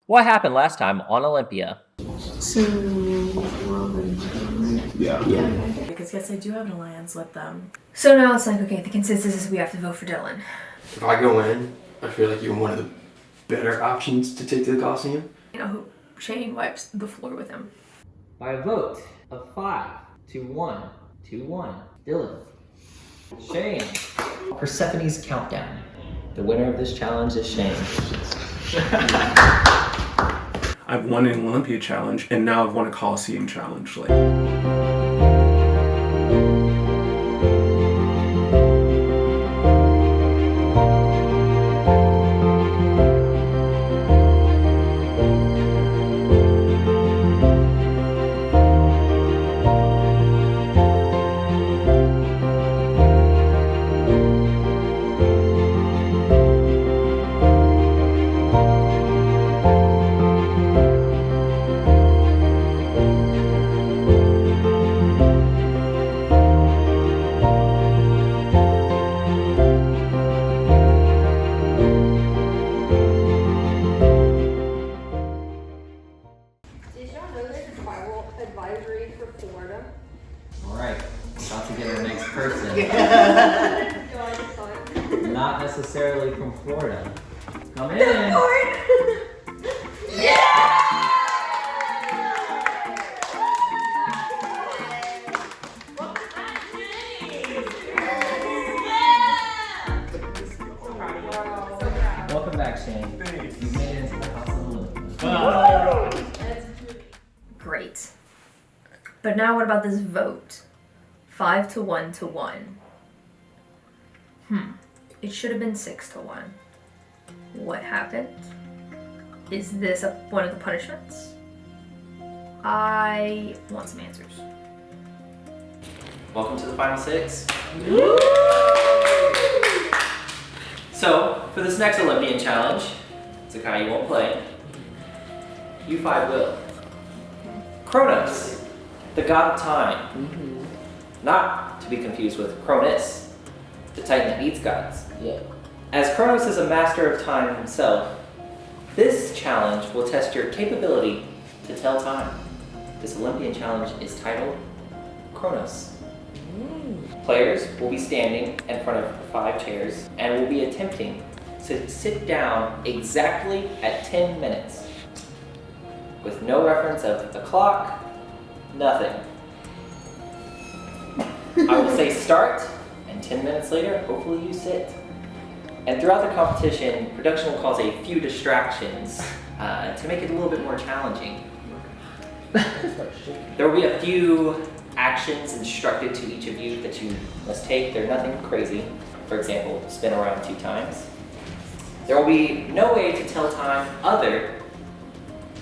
What happened last time on Olympia? So, Yeah. because yes, I do have an alliance with them. So now it's like, okay, the consensus is we have to vote for Dylan. If I go in, I feel like you're one of the better options to take to the Coliseum. You know, Shane wipes the floor with him. By a vote of 5 to 1 to 1, Dylan. Shane. Persephone's Countdown. The winner of this challenge is Shane. I've won an Olympia challenge, and now I've won a Coliseum challenge. Did y'all know there's a viral advisory for Florida? Alright, about to get our next person. Not necessarily from Florida. Come in! Welcome back, Shane. Thanks. You made it into the House of Olympia. Great. But now what about this vote? 5 to 1 to 1. It should have been 6 to 1. What happened? Is this one of the punishments? I want some answers. Welcome to the final 6. So, for this next Olympian challenge, Zakai, you won't play. You 5 will. Kronos, the god of time. Not to be confused with Cronus, the titan that needs gods. Yeah. As Kronos is a master of time himself, this challenge will test your capability to tell time. This Olympian challenge is titled Kronos. Players will be standing in front of 5 chairs and will be attempting to sit down exactly at 10 minutes with no reference of the clock, nothing. I will say start, and 10 minutes later, hopefully you sit. And throughout the competition, production will cause a few distractions to make it a little bit more challenging. There will be a few actions instructed to each of you that you must take. They're nothing crazy. For example, spin around 2 times. There will be no way to tell time other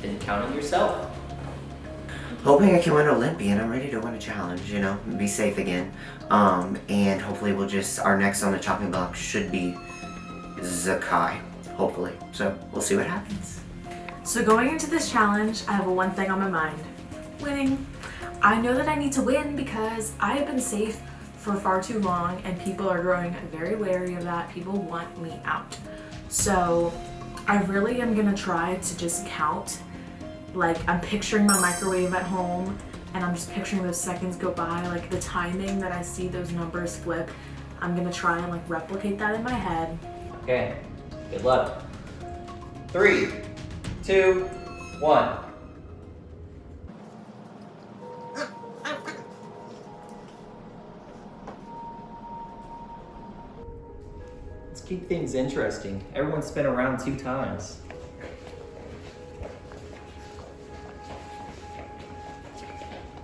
than counting yourself. Hoping I can win Olympian. I'm ready to win a challenge, be safe again. And hopefully our next on the chopping block should be Zakai, hopefully. So we'll see what happens. So going into this challenge, I have one thing on my mind. Winning. I know that I need to win because I have been safe for far too long and people are growing very wary of that. People want me out. So I really am gonna try to just count. Like, I'm picturing my microwave at home and I'm just picturing those seconds go by, like the timing that I see those numbers flip. I'm gonna try and replicate that in my head. Okay, good luck. 3, 2, 1. Let's keep things interesting. Everyone spin around 2 times.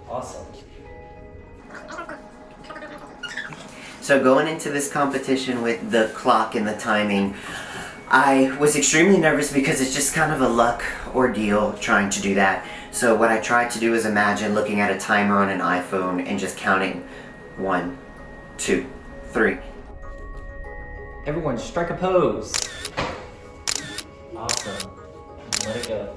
Awesome. So going into this competition with the clock and the timing, I was extremely nervous because it's just kind of a luck ordeal trying to do that. So what I tried to do is imagine looking at a timer on an iPhone and just counting 1, 2, 3. Everyone strike a pose. Awesome. Let it go.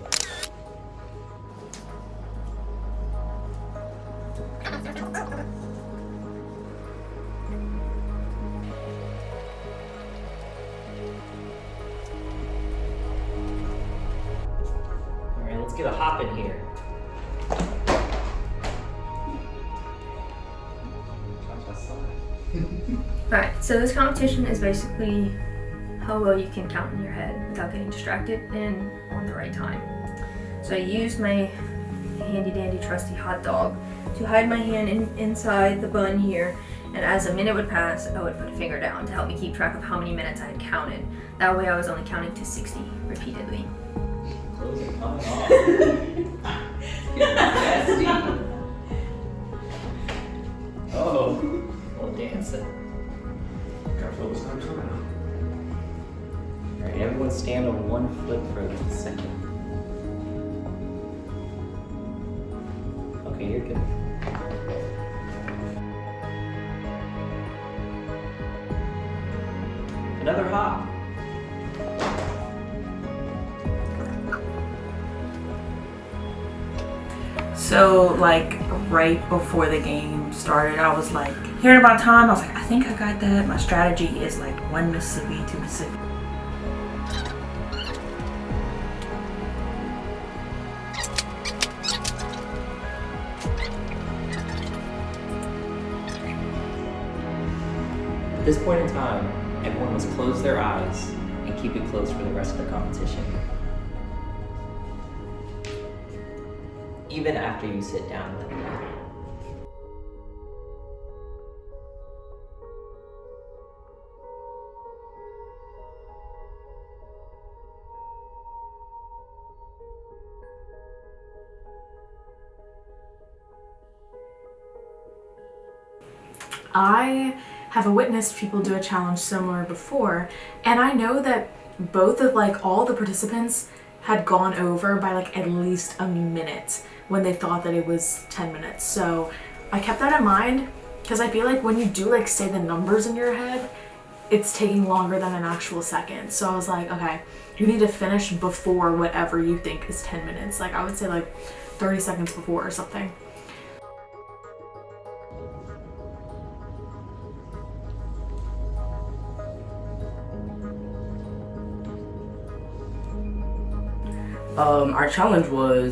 get a hop in here. Alright, so this competition is basically how well you can count in your head without getting distracted and on the right time. So I used my handy dandy trusty hot dog to hide my hand inside the bun here, and as a minute would pass, I would put a finger down to help me keep track of how many minutes I had counted. That way I was only counting to 60 repeatedly. Clothes are coming off. Getting nasty. Oh, little dancing. Careful this time, sorry. Alright, everyone stand on one foot for a second. Okay, you're good. Another hop. So like right before the game started, I was like hearing about time. I was like, I think I got that. My strategy is like 1 Mississippi, 2 Mississippi. At this point in time, everyone must close their eyes and keep it closed for the rest of the competition. Even after you sit down with me. I have witnessed people do a challenge similar before, and I know that both of like all the participants had gone over by like at least a minute when they thought that it was 10 minutes. So I kept that in mind because I feel like when you do like say the numbers in your head, it's taking longer than an actual second. So I was like, okay, you need to finish before whatever you think is 10 minutes. Like I would say like 30 seconds before or something.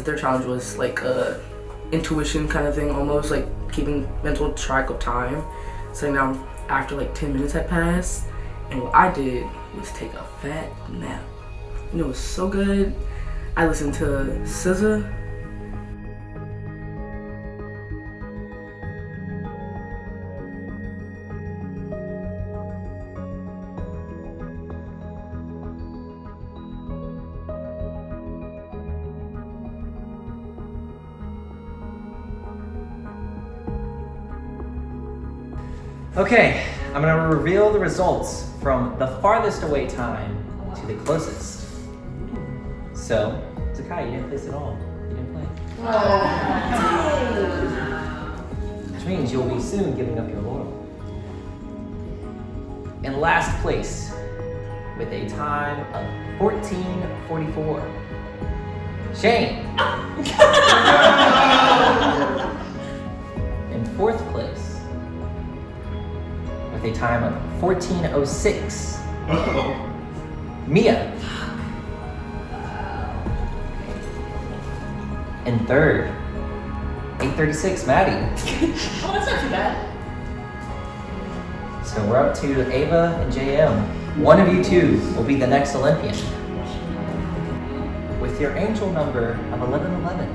Their challenge was like a intuition kind of thing, almost like keeping mental track of time. So now after like 10 minutes had passed, and what I did was take a fat nap. And it was so good. I listened to SZA. Okay, I'm gonna reveal the results from the farthest away time to the closest. So, Zakai, you didn't place at all. You didn't play. Which means you'll be soon giving up your laurel. In last place, with a time of 14:44, Shane. In fourth place, with a time of 14:06, Mia. In third, 8:36, Maddie. Oh, that's not too bad. So we're up to Ava and JM. One of you two will be the next Olympian. With your angel number of 1111,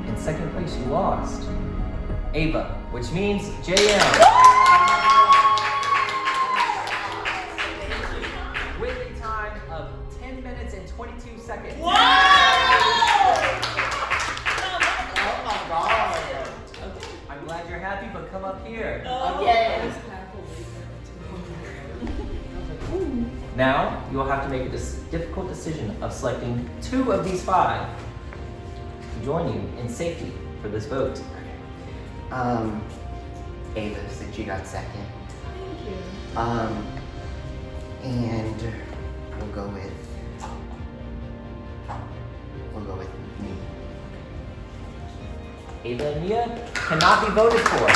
in second place you lost Ava, which means JM. With a time of 10 minutes and 22 seconds. Oh my god. I'm glad you're happy, but come up here. Okay. Now, you will have to make a difficult decision of selecting two of these five to join you in safety for this vote. Ava, since you got second. Thank you. And we'll go with me. Ava and Mia cannot be voted for.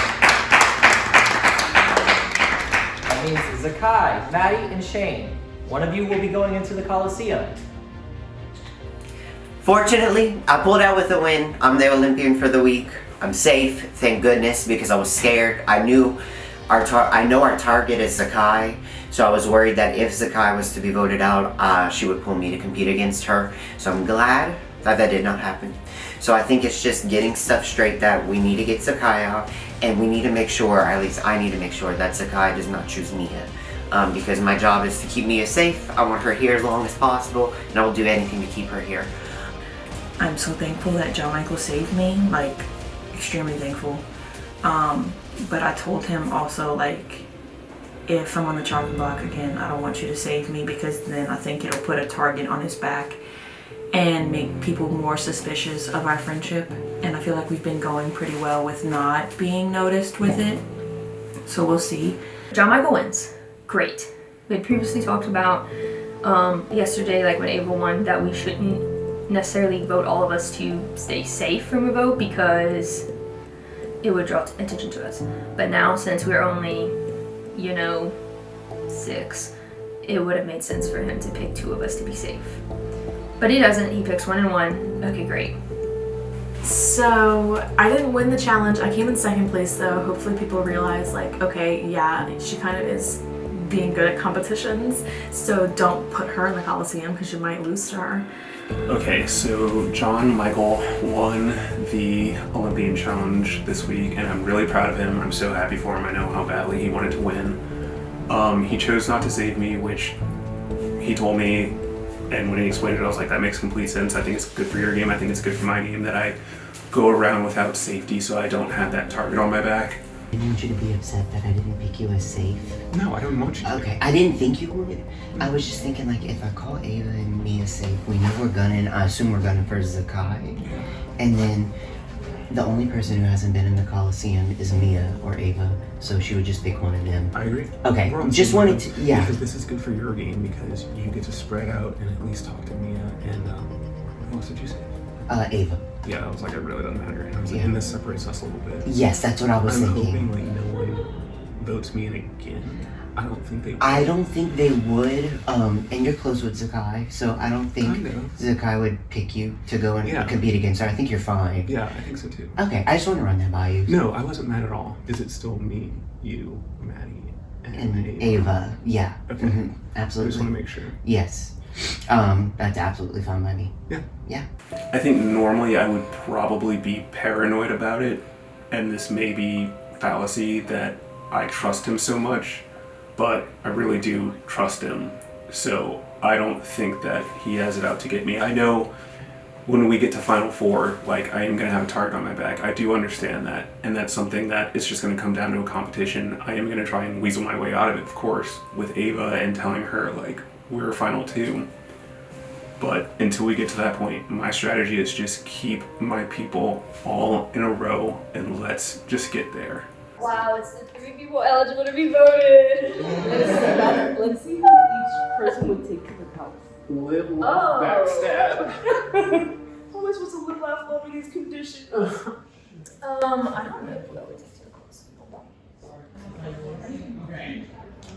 That means Zakai, Maddie, and Shane. One of you will be going into the Coliseum. Fortunately, I pulled out with a win. I'm the Olympian for the week. I'm safe, thank goodness, because I was scared. I know our target is Zakai, so I was worried that if Zakai was to be voted out, she would pull me to compete against her. So I'm glad that that did not happen. So I think it's just getting stuff straight that we need to get Zakai out, and we need to make sure, at least I need to make sure, that Zakai does not choose Mia. Because my job is to keep Mia safe. I want her here as long as possible, and I will do anything to keep her here. I'm so thankful that John Michael saved me, like, extremely thankful. But I told him also, like, if I'm on the chopping block again, I don't want you to save me, because then I think it'll put a target on his back and make people more suspicious of our friendship. And I feel like we've been going pretty well with not being noticed with it. So we'll see. John Michael wins. Great. We had previously talked about yesterday, like when Ava won, that we shouldn't necessarily vote all of us to stay safe from a vote because it would draw attention to us. But now, since we're only, 6, it would have made sense for him to pick 2 of us to be safe. But he doesn't. He picks 1 and 1. Okay, great. So I didn't win the challenge. I came in second place though. Hopefully people realize, like, okay, yeah, she kind of is being good at competitions, so don't put her in the Coliseum because you might lose to her. Okay, so John Michael won the Olympian challenge this week, and I'm really proud of him. I'm so happy for him. I know how badly he wanted to win. He chose not to save me, which he told me, and when he explained it, I was like, that makes complete sense. I think it's good for your game. I think it's good for my game that I go around without safety so I don't have that target on my back. I didn't want you to be upset that I didn't pick you as safe. No, I don't want you to. Okay, I didn't think you would. I was just thinking, like, if I call Ava and Mia safe, we know we're gunning. I assume we're gunning for Zakai. Yeah. And then the only person who hasn't been in the Coliseum is Mia or Ava, so she would just pick one of them. I agree. Okay, We're on the just same wanted level, to, yeah. Because this is good for your game because you get to spread out and at least talk to Mia and, who else did you say? Ava. Yeah, I was like, it really doesn't matter. And I was like, Yeah. and this separates us a little bit. Yes, that's what I was I'm thinking. hoping, like, no one votes me in again. I don't think they would. I don't think they would, and you're close with Zakai, so I don't think Kind of. Zakai would pick you to go and Yeah. compete against her. I think you're fine. Yeah, I think so too. Okay, I just want to run that by you. No, I wasn't mad at all. Is it still me, you, Maddie, And Ava, yeah. Okay. Mhm, I just absolutely. want to make sure. Yes. That's absolutely fine by me. Yeah. Yeah. I think normally I would probably be paranoid about it, and this may be fallacy that I trust him so much, but I really do trust him. So I don't think that he has it out to get me. I know when we get to Final Four, like, I am going to have a target on my back. I do understand that, and that's something that it's just going to come down to a competition. I am going to try and weasel my way out of it, of course, with Ava and telling her, like, we're Final 2. But until we get to that point, my strategy is just keep my people all in a row and let's just get there. Wow, it's the 3 people eligible to be voted. Let's see who each person would take to the house. Live, laugh, backstab. How am I supposed to live, laugh, love in these conditions? I don't know who I would take to the close.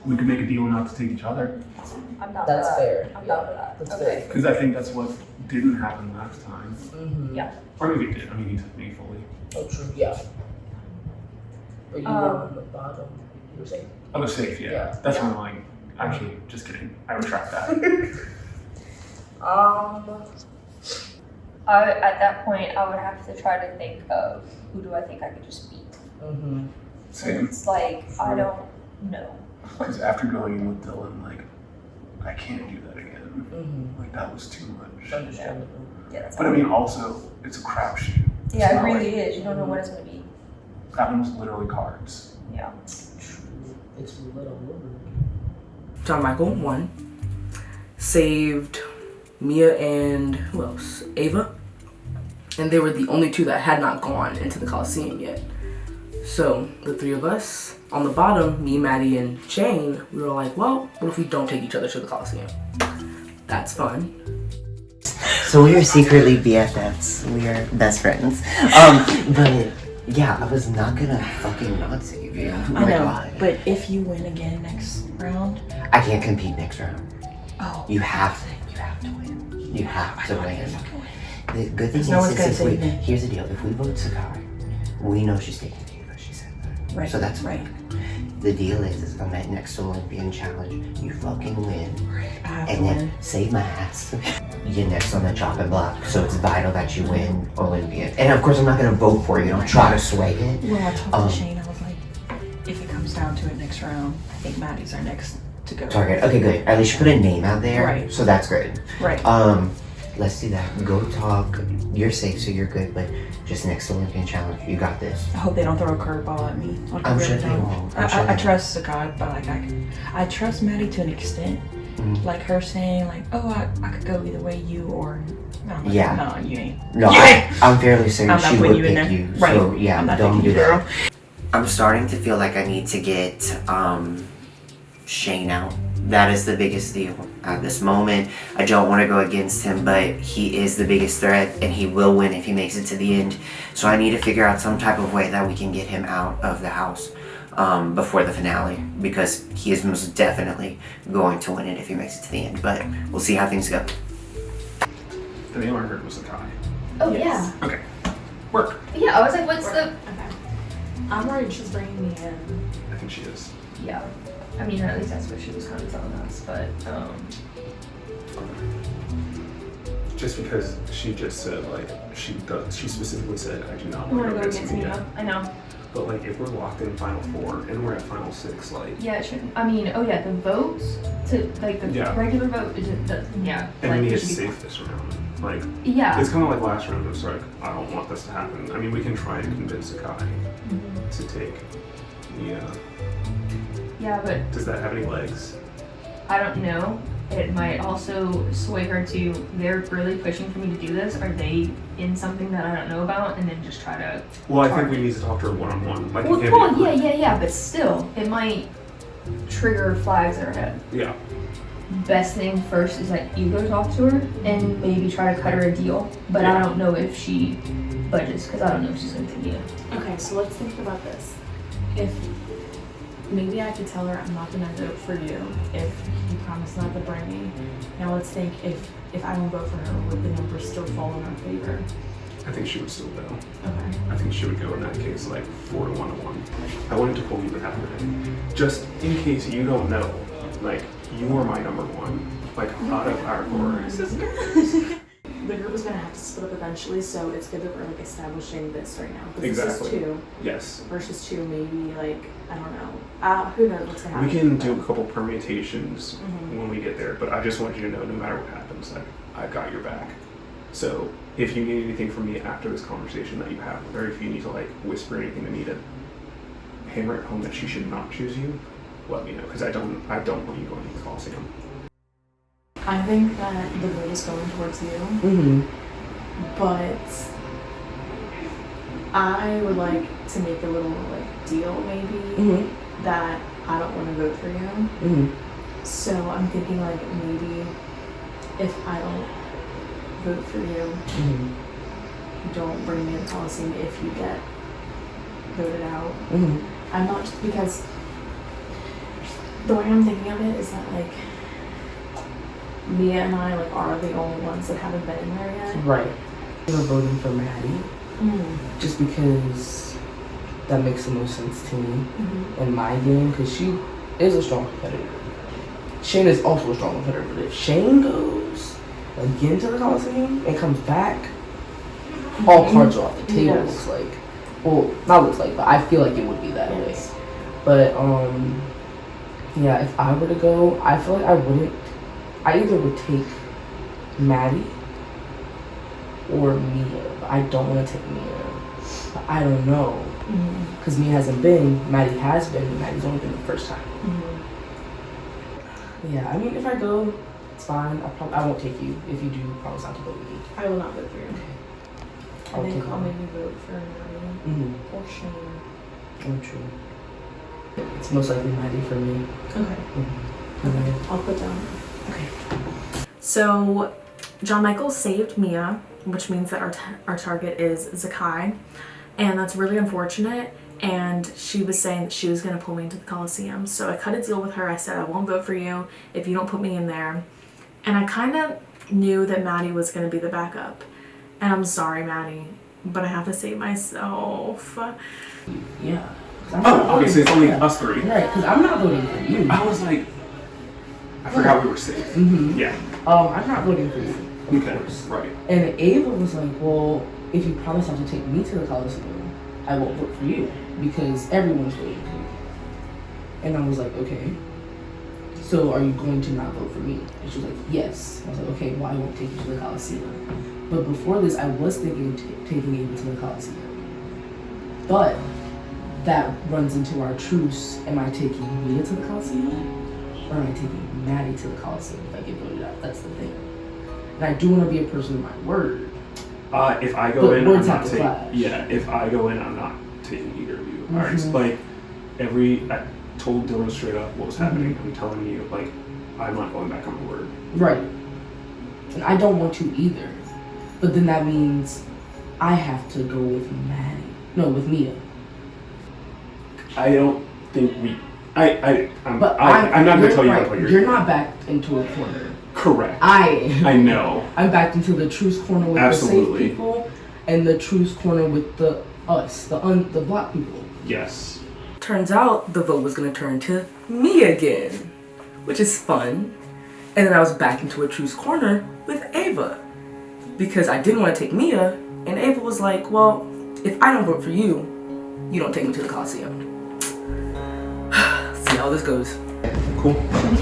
We could make a deal not to take each other. I'm not That's for that. fair. I'm not for that. That's Okay. fair. Because I think that's what didn't happen last time. Mm-hmm. Yeah. Or maybe it did. I mean, he took me fully. Oh, true. Yeah. But you were on the bottom. You were saying? I was safe, yeah. Yeah. That's when I'm like, actually, just kidding. I retract that. At that point, I would have to try to think of who do I think I could just beat. Mm-hmm. Same. It's like, I don't know. Because after going in with Dylan, like, I can't do that again. Mm-hmm. Like, that was too much. Understandable. Yeah, that's But I mean, also, it's a crapshoot. It's yeah, it not really like- is. You don't know what it's going to be. That one was literally cards. Yeah. It's roulette all over. John Michael won. Saved Mia and who else? Ava. And they were the only 2 that had not gone into the Coliseum yet. So the 3 of us on the bottom, me, Maddie, and Shane, we were like, well, what if we don't take each other to the Coliseum? That's fun. So we are secretly BFFs. We are best friends. But yeah, I was not gonna fucking not save you. Oh I my know, God. but if you win again next round, I can't compete next round. oh, You have to win. You have to win. The good thing No one's is gonna if we, save me. here's the deal, if we vote Sakai, we know she's taking it because she said that. Right. So that's right. The deal is on that next Olympian challenge, you fucking win. I have And to then win. save my ass. You're next on the chopping block, so it's vital that you win Olympian. And of course, I'm not gonna vote for you. Don't try to sway it. Well, I talked to Shane. I was like, if it comes down to it next round, I think Maddie's our next to go. Target. Okay, good. At least you put a name out there. Right. So that's good. Right. Let's do that. Go talk. You're safe, so you're good. But just next Olympian challenge, you got this. I hope they don't throw a curveball at me. Like I'm I sure really they don't. won't. I'm sure they I trust Sakai, but like I trust Maddie to an extent. Like her saying like, oh, I could go either way, you or. No, like, Yeah. No, you ain't. No, I'm fairly certain I'm not she putting would you in pick there. you. Right. So yeah, I'm not don't picking do you, that. girl. I'm starting to feel like I need to get Shane out. That is the biggest deal at this moment. I don't want to go against him, but he is the biggest threat and he will win if he makes it to the end. So I need to figure out some type of way that we can get him out of the house before the finale, because he is most definitely going to win it if he makes it to the end. But we'll see how things go. The name I heard was Sakai. Oh Yes. yeah. Okay. Work. Yeah, I was like, what's the? Okay. I'm worried she's bringing me in. I think she is. Yeah. I mean, at least that's what she was kind of telling us, but Just because she just said like she specifically said I do not I want want to to go go against against Mia. Mia. I know. But like if we're locked in final 4 and we're at final 6, like Yeah, it shouldn't. I mean, oh yeah, the votes to like the Yeah. regular vote is yeah. and like, we it get should be- safe this round. Like Yeah. it's kind of like last round. It's like I don't want this to happen. I mean, we can try and convince Sakai to take Mia. Yeah, but Does that have any legs? I don't know. It might also sway her to, they're really pushing for me to do this. Are they in something that I don't know about? And then just try to. Well, I think we need to talk to her one-on-one. Like Well, it can't cool, be yeah, but still, it might trigger flags in her head. Yeah. Best thing first is that you go talk to her and maybe try to cut her a deal. But I don't know if she budgets, because I don't know if she's going to take Mia. Okay, so let's think about this. If maybe I could tell her I'm not gonna vote for you if you promise not to bring me. Now let's think if I don't vote for her, would the numbers still fall in our favor? I think she would still go. Okay. I think she would go in that case like 4-1-1. I wanted to pull you with that today. Just in case you don't know, like you are my number one. Like out of our four. The group is gonna have to split up eventually, so it's good that we're like establishing this right now. 'Cause Exactly. This is 2 Yes. versus 2, maybe like I don't know. Who knows what's gonna happen? We can do a couple permutations Mhm. when we get there, but I just want you to know no matter what happens, like I've got your back. So if you need anything from me after this conversation that you have with her, if you need to like whisper anything to me to hammer it home that she should not choose you, let me know, because I don't want you going to the Coliseum. I think that the vote is going towards you, Mm-hmm. but I would like to make a little like deal maybe Mm-hmm. that I don't want to vote for you. Mm-hmm. So I'm thinking like maybe if I don't vote for you, Mm-hmm. don't bring me to the Coliseum if you get voted out. Mm-hmm. I'm not just because the way I'm thinking of it is that like Mia and I like are the only ones that haven't been in there yet. Right. We're voting for Maddie just because that makes the most sense to me in my game, because she is a strong competitor. Shane is also a strong competitor, but if Shane goes again to the Coliseum and comes back, all cards are off the table. Yes. Looks like, well, not looks like, but I feel like it would be that way. Yes. But yeah, if I were to go, I feel like I wouldn't. I either would take Maddie or Mia, but I don't want to take Mia. But I don't know, because Mia hasn't been, Maddie has been, and Maddie's only been the first time. Yeah, I mean, if I go, it's fine. I won't take you if you do promise not to vote with me. I will not vote for you. I'll I think take I'll you. maybe vote for Maddie Mm-hmm. or Shane. Oh, true. It's most likely Maddie for me. Okay. Okay. I'll put down. Okay. So, John Michael saved Mia, which means that our target is Zakai, and that's really unfortunate. And she was saying that she was going to pull me into the Coliseum, so I cut a deal with her. I said I won't vote for you if you don't put me in there, and I kind of knew that Maddie was going to be the backup. And I'm sorry, Maddie, but I have to save myself. Yeah. Oh, okay, so it's only us three. Right, because I'm not voting for you. I was like, I forgot we were safe. Mm-hmm. Yeah. I'm not voting for you. Okay. Right. And Ava was like, well, if you promise not to take me to the Coliseum, I won't vote for you because everyone's voting for you. And I was like, okay. So are you going to not vote for me? And she was like, yes. I was like, okay, well, I won't take you to the Coliseum. But before this, I was thinking of taking Ava to the Coliseum. But that runs into our truce. Am I taking Mia to the Coliseum? Or am I taking Maddie to the Coliseum if I get voted out? That's the thing. And I do want to be a person of my word. If I go in, I'm words not have to taking. clash. Yeah, if I go in, I'm not taking either of you. Alright, like I told Dylan straight up what was happening. I'm telling you, like, I'm not going back on my word. Right. And I don't want to either. But then that means I have to go with Maddie. No, with Mia. I don't think we. I'm not But going to tell you how to right. play your You're game. not backed into a corner. Correct. I know. I'm backed into the truce corner with the Absolutely. safe people and the truce corner with the black people. Yes. Turns out the vote was gonna turn to me again, which is fun. And then I was back into a truce corner with Ava because I didn't want to take Mia, and Ava was like, well, if I don't vote for you, you don't take me to the Coliseum. See how this goes. Cool.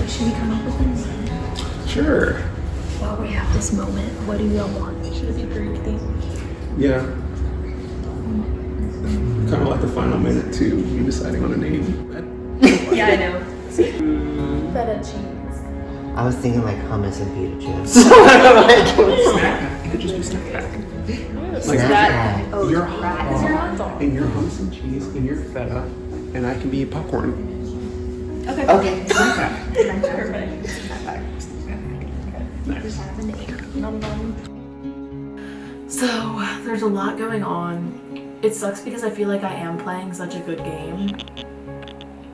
Should we come up with an name? Sure. While we have this moment, what do y'all want? Should it be birthday? Yeah. Kind of like the final minute too. You deciding on a name. Yeah, I know. Feta cheese. I was thinking like hummus and pita chips. Snack. It could just be snack pack. Like Snack. Oh, your rat is your hot dog. and your hummus and cheese and your feta, and I can be popcorn. Okay. Okay. Snack pack. Perfect. Nice. Nom nom. So, there's a lot going on. It sucks because I feel like I am playing such a good game,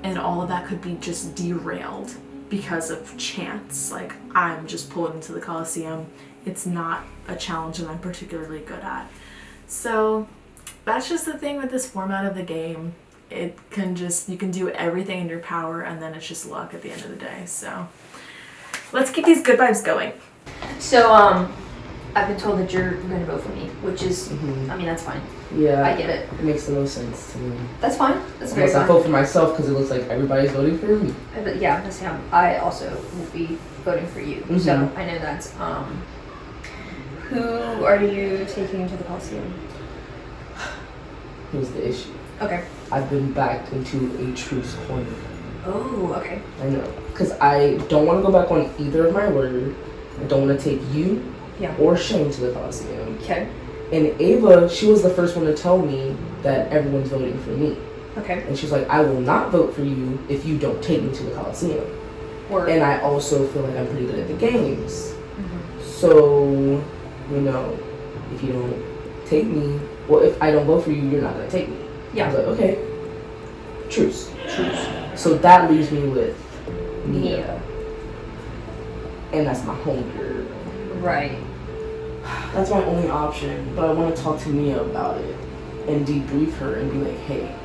and all of that could be just derailed because of chance. Like, I'm just pulled into the Coliseum. It's not a challenge that I'm particularly good at. So, that's just the thing with this format of the game. It can just, you can do everything in your power, and then it's just luck at the end of the day. So, let's keep these good vibes going. So, I've been told that you're going to vote for me, which is, I mean, that's fine. Yeah. I get it. It makes the most sense to me. That's fine. That's very Unless I fine. vote for myself because it looks like everybody's voting for me. But yeah, that's him. I also will be voting for you. So I know that's who are you taking to the Coliseum? Here's the issue. Okay. I've been backed into a truce corner. Oh, okay. I know. Because I don't want to go back on either of my word. I don't want to take you or Shane to the Coliseum. Okay. And Ava, she was the first one to tell me that everyone's voting for me. Okay. And she's like, I will not vote for you if you don't take me to the Coliseum. Word. And I also feel like I'm pretty good at the games. So, you know, if you don't take me, well, if I don't vote for you, you're not going to take me. Yeah. I was like, okay. Truce. So that leaves me with Mia. And that's my home girl. Right. That's my only option, but I want to talk to Mia about it and debrief her and be like, hey,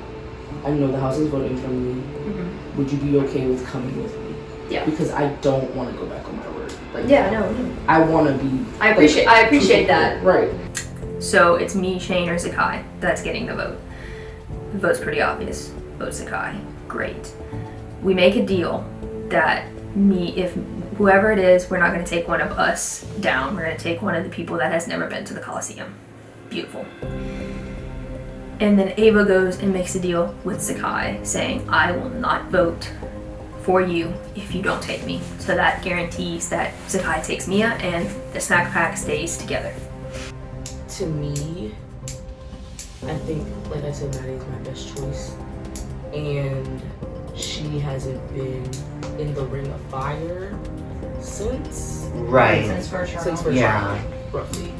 I know the house is voting for me. Would you be okay with coming with me? Yeah. Because I don't want to go back on my word. Like, Yeah, no. I want to be. I appreciate that. Right. So it's me, Shane, or Zakai that's getting the vote. The vote's pretty obvious. Vote Zakai. Great. We make a deal that if whoever it is, we're not going to take one of us down. We're going to take one of the people that has never been to the Coliseum. Beautiful. And then Ava goes and makes a deal with Zakai saying, I will not vote for you if you don't take me. So that guarantees that Zakai takes Mia and the snack pack stays together. To me, I think, like I said, Maddie's my best choice. And she hasn't been in the ring of fire since. Right. Since first Since round. first round, roughly.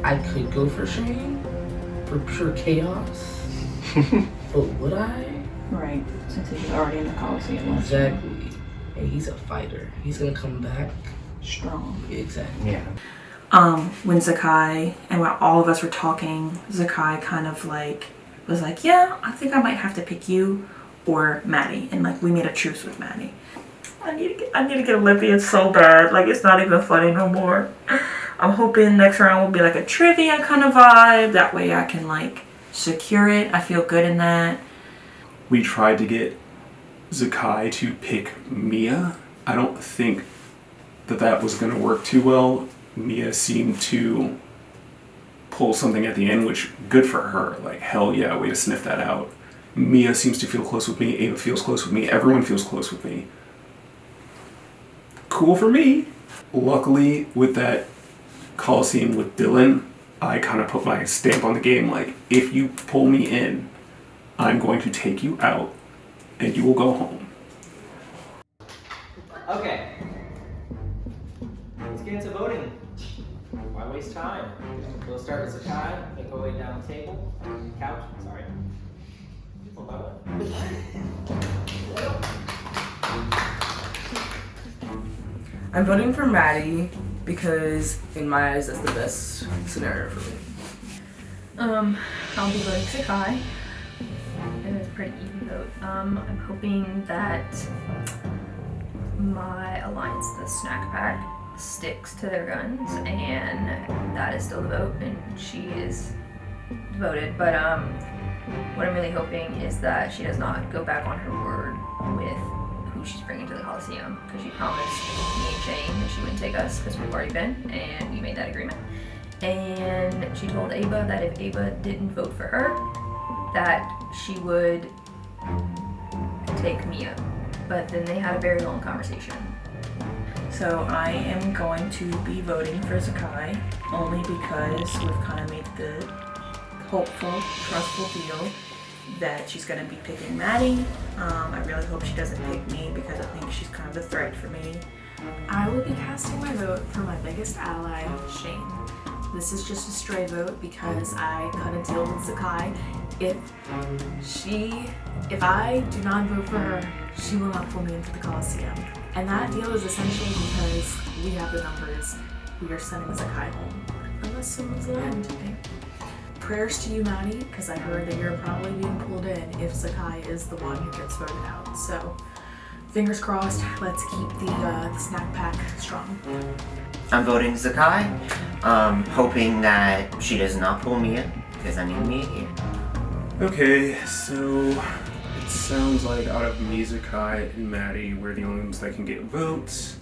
I could go for Shane for pure chaos. But would I? Right, since he was already in the Coliseum last year. Exactly. And he's a fighter. He's gonna come back Strong. Exactly. Yeah. when Zakai and while all of us were talking, Zakai kind of like was like, yeah, I think I might have to pick you or Maddie, and like we made a truce with Maddie. I need to get Olympian so bad. Like, it's not even funny no more. I'm hoping next round will be like a trivia kind of vibe. That way I can like secure it. I feel good in that. We tried to get Zakai to pick Mia. I don't think that was going to work too well. Mia seemed to pull something at the end, which good for her. Like, hell yeah, way to sniff that out. Mia seems to feel close with me. Ava feels close with me. Everyone feels close with me. Cool for me. Luckily, with that Coliseum with Dylan, I kind of put my stamp on the game. Like, if you pull me in, I'm going to take you out, and you will go home. Okay. Let's get into voting. Why waste time? We'll start with Sakai, make our way down the table. Couch, sorry. One by one. I'm voting for Maddie because in my eyes that's the best scenario for me. I'll be voting Sakai. And it's a pretty even vote. I'm hoping that my alliance, the snack pack, sticks to their guns, and that is still the vote, and she is voted. But what I'm really hoping is that she does not go back on her word with who she's bringing to the Coliseum, because she promised me and Shane that she wouldn't take us because we've already been, and we made that agreement. And she told Ava that if Ava didn't vote for her, that she would take Mia. But then they had a very long conversation. So I am going to be voting for Zakai only because we've kind of made the hopeful, trustful deal that she's going to be picking Maddie. I really hope she doesn't pick me because I think she's kind of a threat for me. I will be casting my vote for my biggest ally, Shane. This is just a stray vote because I cut a deal with Zakai. If I do not vote for her, she will not pull me into the Coliseum. And that deal is essentially because we have the numbers. We are sending Zakai home. Unless someone's lying to me. Prayers to you, Maddie, because I heard that you're probably being pulled in if Zakai is the one who gets voted out. So, fingers crossed, let's keep the snack pack strong. I'm voting Zakai, hoping that she does not pull Mia, because I need Mia here. Okay, so it sounds like out of me, Zakai, and Maddie, we're the only ones that can get votes.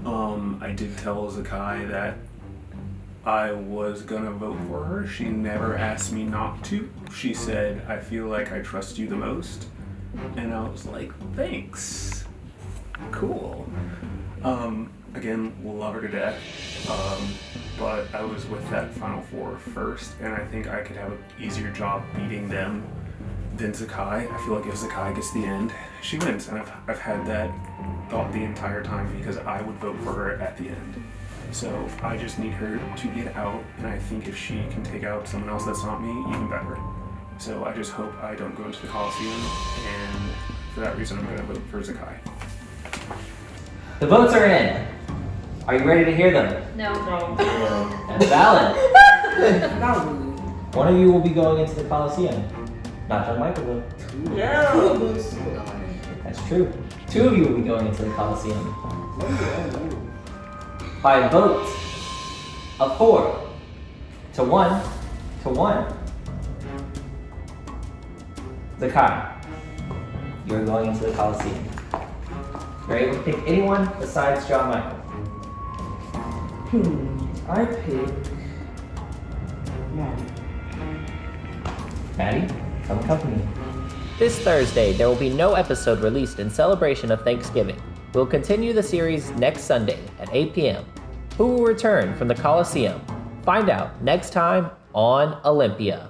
I did tell Zakai that I was gonna vote for her. She never asked me not to. She said, I feel like I trust you the most. And I was like, thanks. Cool. Again, love her to death. But I was with that Final Four first, and I think I could have an easier job beating them than Zakai. I feel like if Zakai gets the end, she wins. And I've had that thought the entire time because I would vote for her at the end. So I just need her to get out, and I think if she can take out someone else that's not me, even better. So I just hope I don't go into the Coliseum, and for that reason I'm going to vote for Zakai. The votes are in. Are you ready to hear them? No. That's valid. Not really. One of you will be going into the Coliseum. Not John Michael though. Yeah. That's true. Two of you will be going into the Coliseum. By vote of 4 to 1 to 1. Zakai, you're going into the Coliseum. You're able to pick anyone besides John Michael. I pick Maddie. Maddie, come accompany me. This Thursday, there will be no episode released in celebration of Thanksgiving. We'll continue the series next Sunday at 8 p.m. Who will return from the Coliseum? Find out next time on Olympia.